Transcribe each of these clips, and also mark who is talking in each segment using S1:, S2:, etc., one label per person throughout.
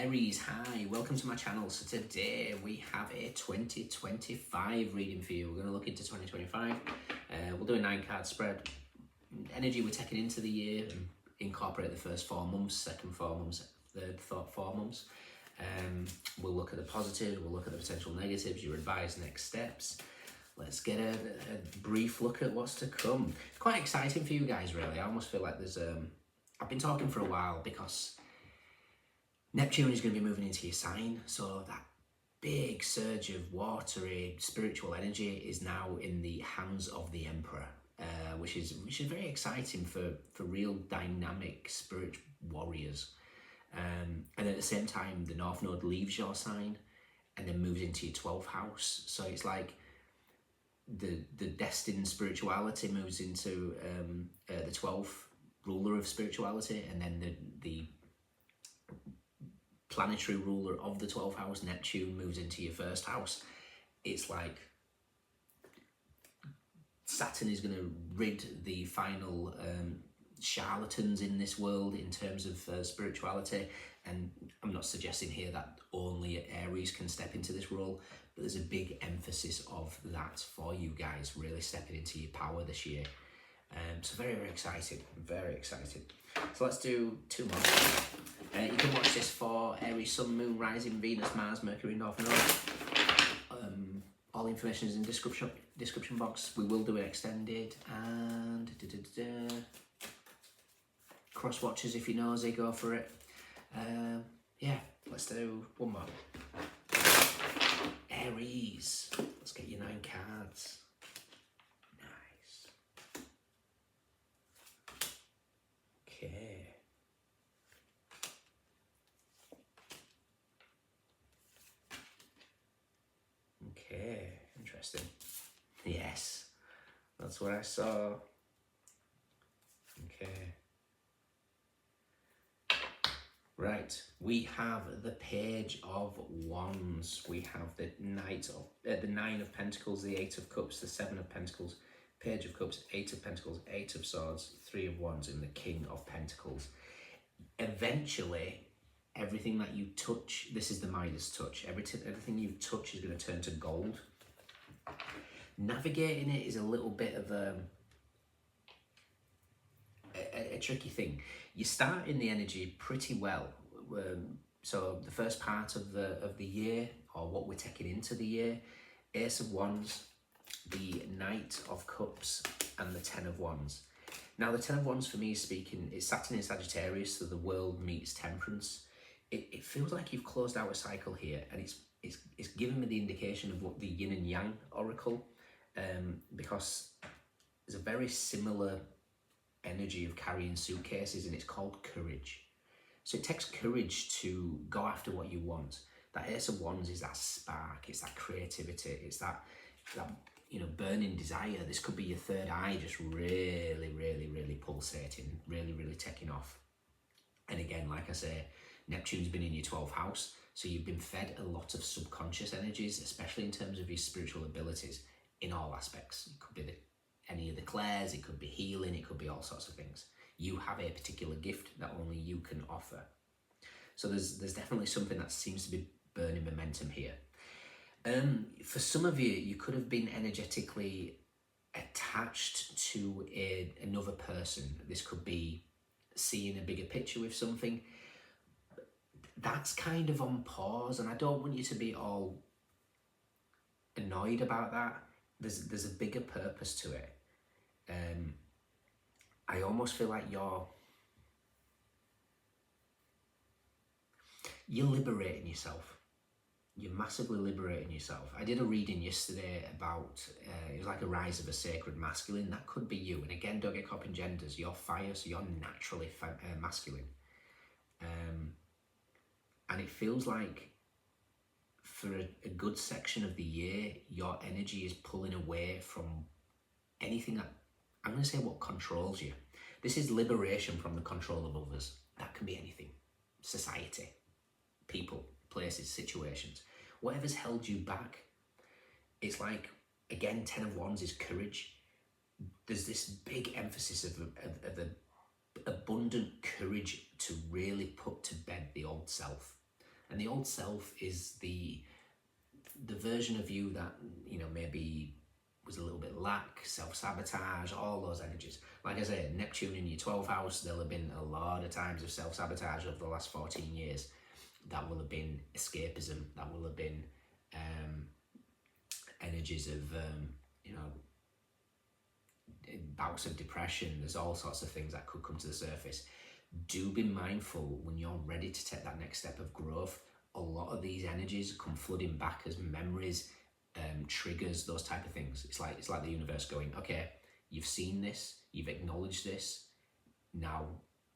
S1: Aries, hi, welcome to my channel. So today we have a 2025 reading for you. We're going to look into 2025. We'll do a 9-card spread. Energy we're taking into the year and incorporate the first 4 months, second 4 months, third 4 months. We'll look at the positives, we'll look at the potential negatives, your advised next steps. Let's get a brief look at what's to come. Quite exciting for you guys, really. I almost feel like there's I've been talking for a while because Neptune is going to be moving into your sign, so that big surge of watery spiritual energy is now in the hands of the Emperor, which is very exciting for real dynamic spirit warriors. And at the same time, the North Node leaves your sign and then moves into your 12th house. So it's like the destined spirituality moves into the 12th ruler of spirituality, and then the planetary ruler of the 12th house, Neptune, moves into your 1st house. It's like Saturn is going to rid the final charlatans in this world in terms of spirituality. And I'm not suggesting here that only Aries can step into this role, but there's a big emphasis of that for you guys, really stepping into your power this year. So very, very excited, very excited. So let's do 2 more. You can watch this for Aries, Sun, Moon, Rising, Venus, Mars, Mercury, North Node. All information is in description box. We will do it extended, and cross watchers if you're nosy, go for it. Yeah, let's do 1 more. Aries, let's get your 9 cards. Nice. Okay. Okay, interesting. Yes, that's what I saw. Okay. Right, we have the Page of Wands. We have the 9 of Pentacles, the 8 of Cups, the 7 of Pentacles, Page of Cups, 8 of Pentacles, 8 of Swords, 3 of Wands, and the King of Pentacles. Eventually, everything that you touch, this is the Midas touch, everything you touch is going to turn to gold. Navigating it is a little bit of a tricky thing. You start in the energy pretty well. So the first part of the year, or what we're taking into the year, Ace of Wands, the Knight of Cups, and the 10 of Wands. Now the 10 of Wands for me is speaking, it's Saturn in Sagittarius, so the world meets temperance. It feels like you've closed out a cycle here, and it's giving me the indication of what the yin and yang oracle, because there's a very similar energy of carrying suitcases, and it's called courage. So it takes courage to go after what you want. That Ace of Wands is that spark, it's that creativity, it's that burning desire. This could be your third eye just really pulsating, really taking off. And again, like I say, Neptune's been in your 12th house, so you've been fed a lot of subconscious energies, especially in terms of your spiritual abilities in all aspects. It could be any of the clairs, it could be healing, it could be all sorts of things. You have a particular gift that only you can offer. So there's definitely something that seems to be burning momentum here. For some of you, you could have been energetically attached to another person. This could be seeing a bigger picture with something. That's kind of on pause, and I don't want you to be all annoyed about that. There's a bigger purpose to it. I almost feel like you're liberating yourself. You're massively liberating yourself. I did a reading yesterday about, it was like a rise of a sacred masculine. That could be you. And again, don't get caught up in genders. You're fire, so you're naturally masculine. And it feels like for a good section of the year, your energy is pulling away from anything that, I'm going to say, what controls you. This is liberation from the control of others. That can be anything. Society, people, places, situations. Whatever's held you back, it's like, again, 10 of Wands is courage. There's this big emphasis of abundant courage to really put to bed the old self. And the old self is the version of you that, you know, maybe was a little bit lack, self-sabotage, all those energies. Like I say, Neptune in your 12th house, there'll have been a lot of times of self-sabotage over the last 14 years. That will have been escapism. That will have been energies of, you know, bouts of depression. There's all sorts of things that could come to the surface. Do be mindful when you're ready to take that next step of growth. A lot of these energies come flooding back as memories, triggers, those type of things. It's like the universe going, okay, you've seen this, you've acknowledged this, now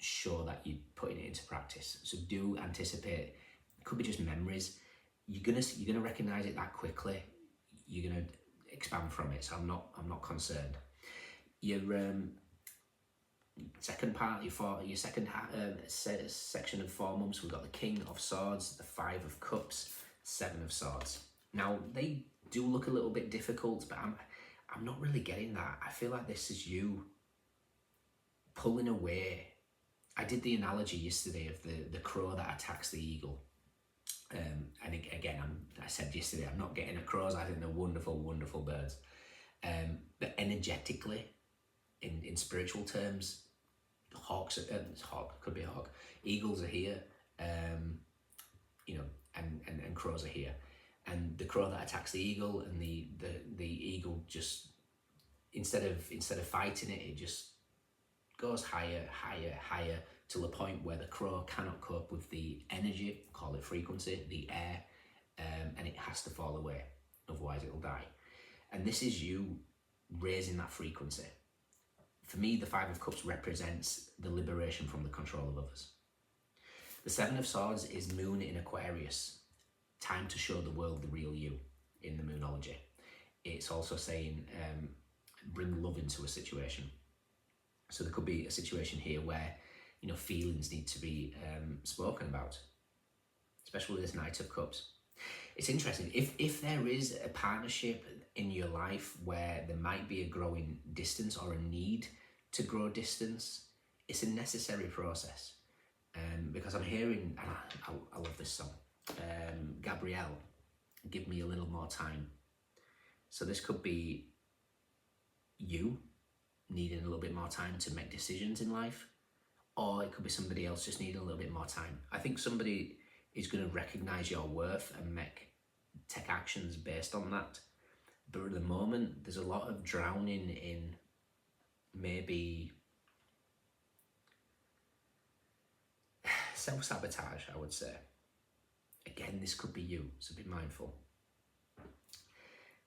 S1: show that you're putting it into practice. So do anticipate. It could be just memories. You're gonna recognize it that quickly. You're gonna expand from it. So I'm not concerned. Your second part, your second section of 4 months, we've got the King of Swords, the 5 of Cups, 7 of Swords. Now they do look a little bit difficult, but I'm not really getting that. I feel like this is you pulling away. I did the analogy yesterday of the crow that attacks the eagle. And again, I said yesterday, I'm not getting at crows. I think they're wonderful, wonderful birds. But energetically, in spiritual terms, hawks, could be a hawk. Eagles are here, you know, and crows are here. And the crow that attacks the eagle, and the eagle just, instead of fighting it, it just goes higher, higher, higher, to a point where the crow cannot cope with the energy, call it frequency, the air, and it has to fall away, otherwise it'll die. And this is you raising that frequency. For me, the 5 of Cups represents the liberation from the control of others. The 7 of Swords is Moon in Aquarius. Time to show the world the real you in the Moonology. It's also saying bring love into a situation. So there could be a situation here where, you know, feelings need to be spoken about, especially with this Knight of Cups. It's interesting, if there is a partnership in your life where there might be a growing distance or a need to grow distance, it's a necessary process. Because I'm hearing, and I love this song, Gabrielle, Give Me a Little More Time. So this could be you needing a little bit more time to make decisions in life, or it could be somebody else just needing a little bit more time. I think somebody is going to recognize your worth and take actions based on that. But at the moment, there's a lot of drowning in maybe self-sabotage, I would say. Again, this could be you, so be mindful.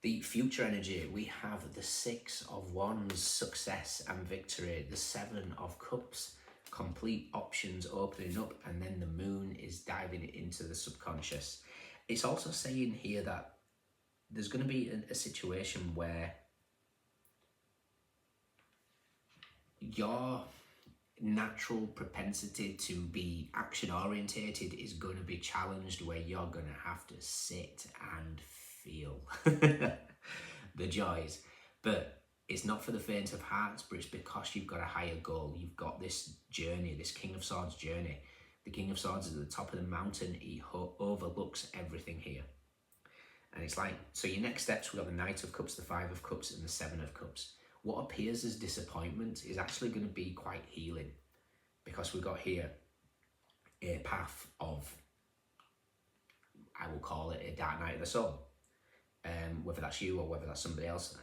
S1: The future energy, we have the 6 of Wands, success and victory, the 7 of Cups, complete options opening up, and then the Moon is diving into the subconscious. It's also saying here that there's going to be a situation where your natural propensity to be action orientated is going to be challenged, where you're going to have to sit and feel the joys. But it's not for the faint of heart, but it's because you've got a higher goal. You've got this journey, this King of Swords journey. The King of Swords is at the top of the mountain. He overlooks everything here. And it's like, so your next steps, we've got the Knight of Cups, the 5 of Cups, and the 7 of Cups. What appears as disappointment is actually going to be quite healing, because we've got here a path of, I will call it a dark night of the soul. Whether that's you or whether that's somebody else,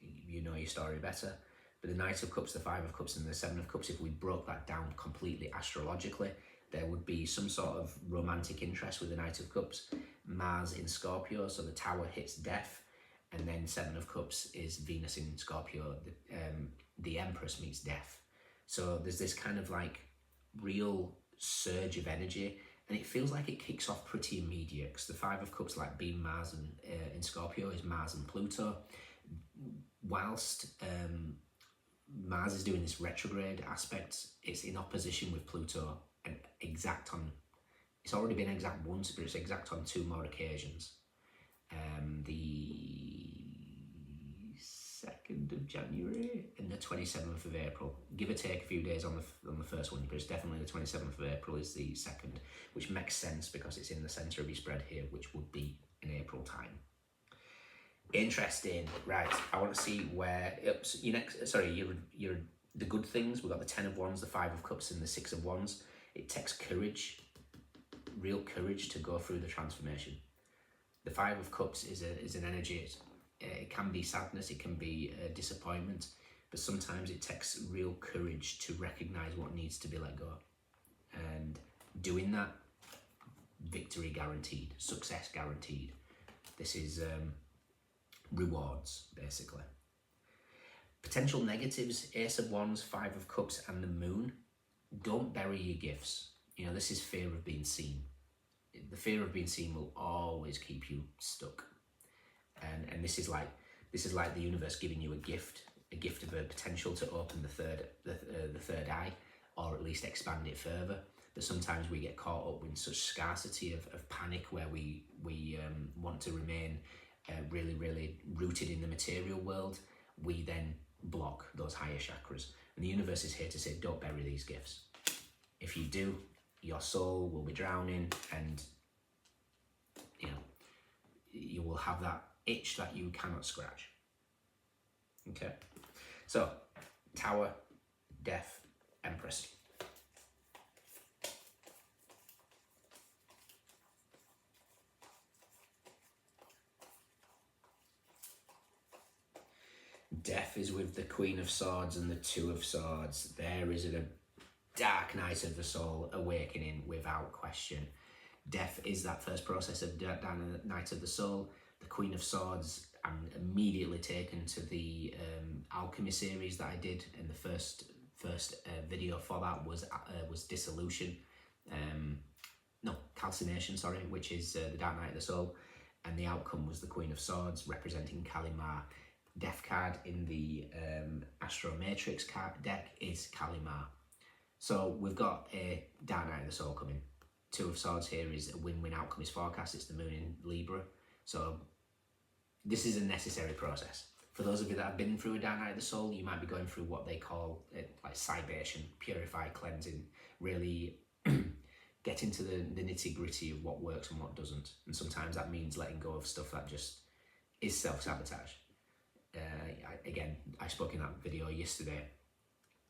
S1: you know your story better. But the Knight of Cups, the 5 of Cups, and the 7 of Cups, if we broke that down completely astrologically, there would be some sort of romantic interest with the Knight of Cups. Mars in Scorpio, so the Tower hits death. And then 7 of Cups is Venus in Scorpio, the Empress meets death. So there's this kind of like real surge of energy, and it feels like it kicks off pretty immediate, because the 5 of Cups, like being Mars and in Scorpio, is Mars and Pluto. Whilst Mars is doing this retrograde aspect, it's in opposition with Pluto, and it's already been exact once, but it's exact on 2 more occasions. The 2nd of January and the 27th of April. Give or take a few days on the first one, but it's definitely the 27th of April is the second, which makes sense because it's in the centre of your spread here, which would be in April time. Interesting. Right, I want to see where you're the good things. We've got the 10 of Wands, the 5 of Cups, and the 6 of Wands. It takes courage, real courage, to go through the transformation. The 5 of Cups is an energy. It can be sadness, it can be disappointment, but sometimes it takes real courage to recognise what needs to be let go. And doing that, victory guaranteed, success guaranteed. This is rewards, basically. Potential negatives, Ace of Wands, 5 of Cups, and the Moon. Don't bury your gifts. You know, this is fear of being seen. The fear of being seen will always keep you stuck. And this is like the universe giving you a gift of a potential to open the third eye, or at least expand it further. But sometimes we get caught up in such scarcity of panic, where we want to remain really, really rooted in the material world. We then block those higher chakras. And the universe is here to say, don't bury these gifts. If you do, your soul will be drowning, and you know, you will have that itch that you cannot scratch. Okay, so Tower, Death, Empress. Death is with the Queen of Swords and the 2 of Swords. There is a dark night of the soul awakening without question. Death is that first process of down the night of the soul. The Queen of Swords, I'm immediately taken to the alchemy series that I did, and the first video for that was dissolution, calcination, sorry, which is the dark night of the soul, and the outcome was the Queen of Swords representing Kali Ma. Death card in the Astro Matrix card deck is Kali Ma. So we've got a dark night of the soul coming. 2 of Swords here is a win-win outcome is forecast. It's the moon in Libra. So this is a necessary process. For those of you that have been through a dark night of the soul, you might be going through what they call like cibation, purify, cleansing, really get into the nitty-gritty of what works and what doesn't. And sometimes that means letting go of stuff that just is self-sabotage. I spoke in that video yesterday.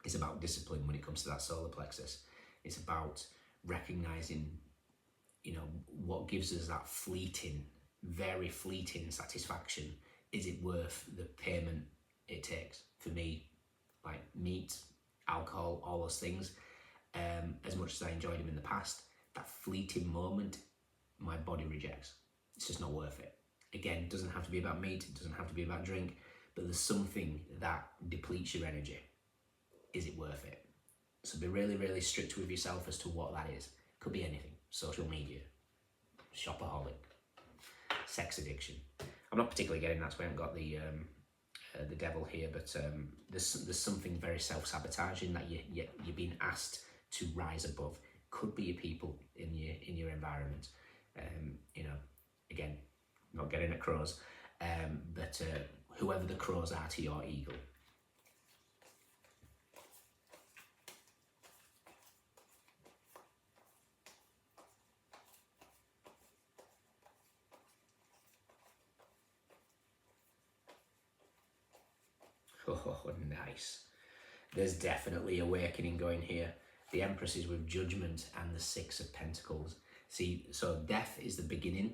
S1: It's about discipline when it comes to that solar plexus. It's about recognizing, you know, what gives us that fleeting, very fleeting satisfaction. Is it worth the payment it takes? For me, like meat, alcohol, all those things, as much as I enjoyed them in the past, that fleeting moment, my body rejects. It's just not worth it. Again, it doesn't have to be about meat, it doesn't have to be about drink, but there's something that depletes your energy. Is it worth it? So be really, really strict with yourself as to what that is. Could be anything. Social media, shopaholic, sex addiction. I'm not particularly getting that, so I haven't got the devil here, but there's something very self-sabotaging that you're being asked to rise above. Could be your people in your environment. You know, again, not getting at crows, but whoever the crows are to your eagle. Oh, nice. There's definitely awakening going here. The Empress is with Judgment and the 6 of Pentacles. See, so death is the beginning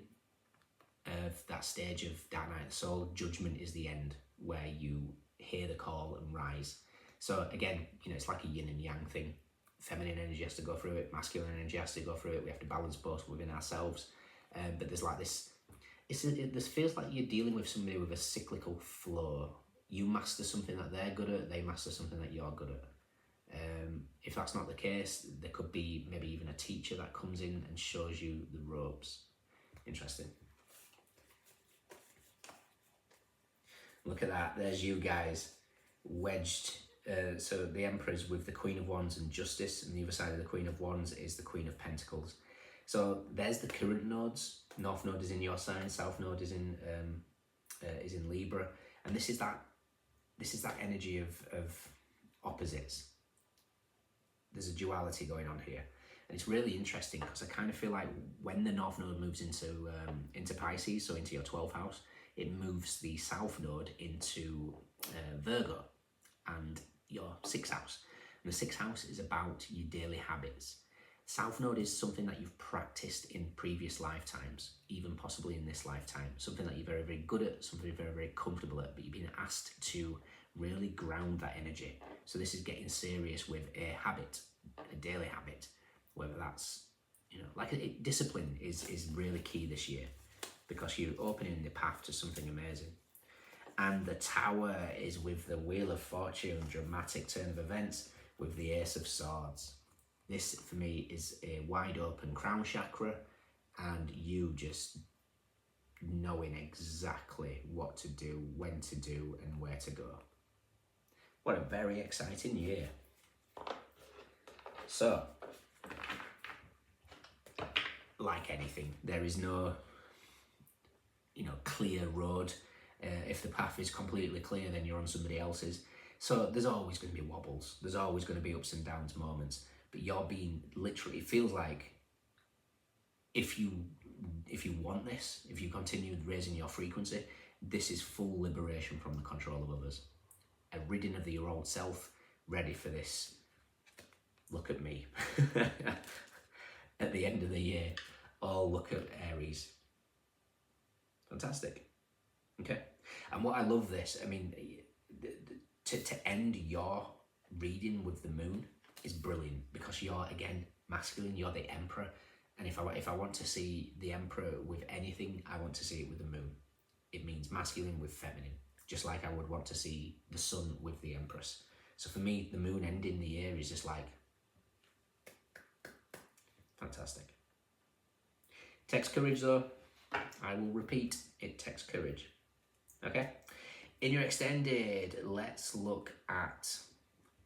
S1: of that stage of Dark Night of the Soul. Judgment is the end, where you hear the call and rise. So again, you know, it's like a yin and yang thing. Feminine energy has to go through it, masculine energy has to go through it. We have to balance both within ourselves. But there's like this, this feels like you're dealing with somebody with a cyclical flow. You master something that they're good at, they master something that you're good at. If that's not the case, there could be maybe even a teacher that comes in and shows you the ropes. Interesting. Look at that, there's you guys wedged. So the Emperor's with the Queen of Wands and Justice, and the other side of the Queen of Wands is the Queen of Pentacles. So there's the current nodes. North node is in your sign, South node is in Libra, and this is that this is that energy of opposites. There's a duality going on here. And it's really interesting because I kind of feel like when the North Node moves into Pisces, so into your 12th house, it moves the South Node into Virgo and your 6th house. And the 6th house is about your daily habits. South Node is something that you've practiced in previous lifetimes, even possibly in this lifetime. Something that you're very, very good at, something you're very, very comfortable at, but you've been asked to really ground that energy. So this is getting serious with a habit, a daily habit, whether that's, discipline is really key this year because you're opening the path to something amazing. And the Tower is with the Wheel of Fortune, dramatic turn of events with the Ace of Swords. This, for me, is a wide open crown chakra and you just knowing exactly what to do, when to do, and where to go. What a very exciting year. So, like anything, there is no, clear road. If the path is completely clear, then you're on somebody else's. So there's always going to be wobbles. There's always going to be ups and downs moments. But you're being literally, it feels like if you want this, if you continue raising your frequency, this is full liberation from the control of others. A ridding of your old self, ready for this. Look at me. At the end of the year, oh, look at Aries. Fantastic. Okay. And what I love this, to end your reading with the moon is brilliant because you're, again, masculine, you're the emperor. And if I want to see the emperor with anything, I want to see it with the moon. It means masculine with feminine, just like I would want to see the sun with the empress. So for me, the moon ending the year is just like, fantastic. Takes courage though. I will repeat, it takes courage. Okay? In your extended, let's look at,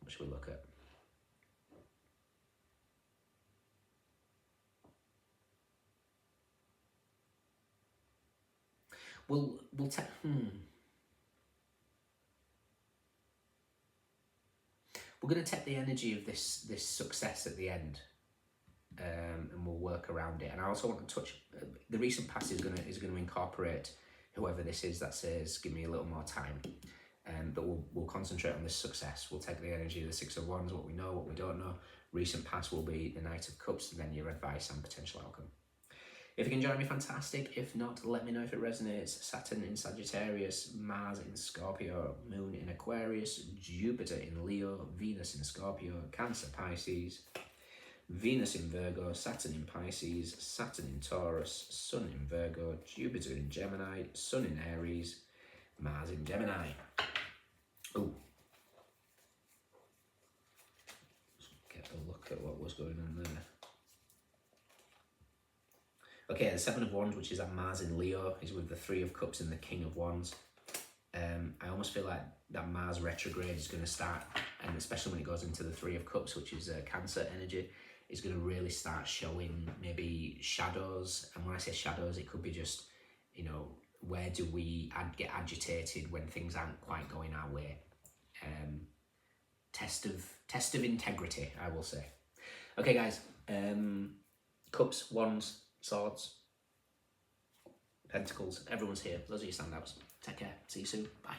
S1: what should we look at? We'll take, We're going to take the energy of this success at the end, and we'll work around it. And I also want to touch the recent past is going to incorporate whoever this is that says, give me a little more time. But we'll concentrate on this success. We'll take the energy of the Six of Wands, what we know, what we don't know. Recent past will be the Knight of Cups, and then your advice and potential outcome. If you can join me, fantastic. If not, let me know if it resonates. Saturn in Sagittarius, Mars in Scorpio, Moon in Aquarius, Jupiter in Leo, Venus in Scorpio, Cancer, Pisces, Venus in Virgo, Saturn in Pisces, Saturn in Taurus, Sun in Virgo, Jupiter in Gemini, Sun in Aries, Mars in Gemini. Oh, get a look at what was going on there. Okay, the Seven of Wands, which is at Mars in Leo, is with the Three of Cups and the King of Wands. I almost feel like that Mars retrograde is going to start, and especially when it goes into the Three of Cups, which is Cancer energy, is going to really start showing maybe shadows. And when I say shadows, it could be just, where do we get agitated when things aren't quite going our way? Test of integrity, I will say. Okay, guys. Cups, Wands, Swords, Pentacles, everyone's here. Those are your standouts. Take care. See you soon. Bye.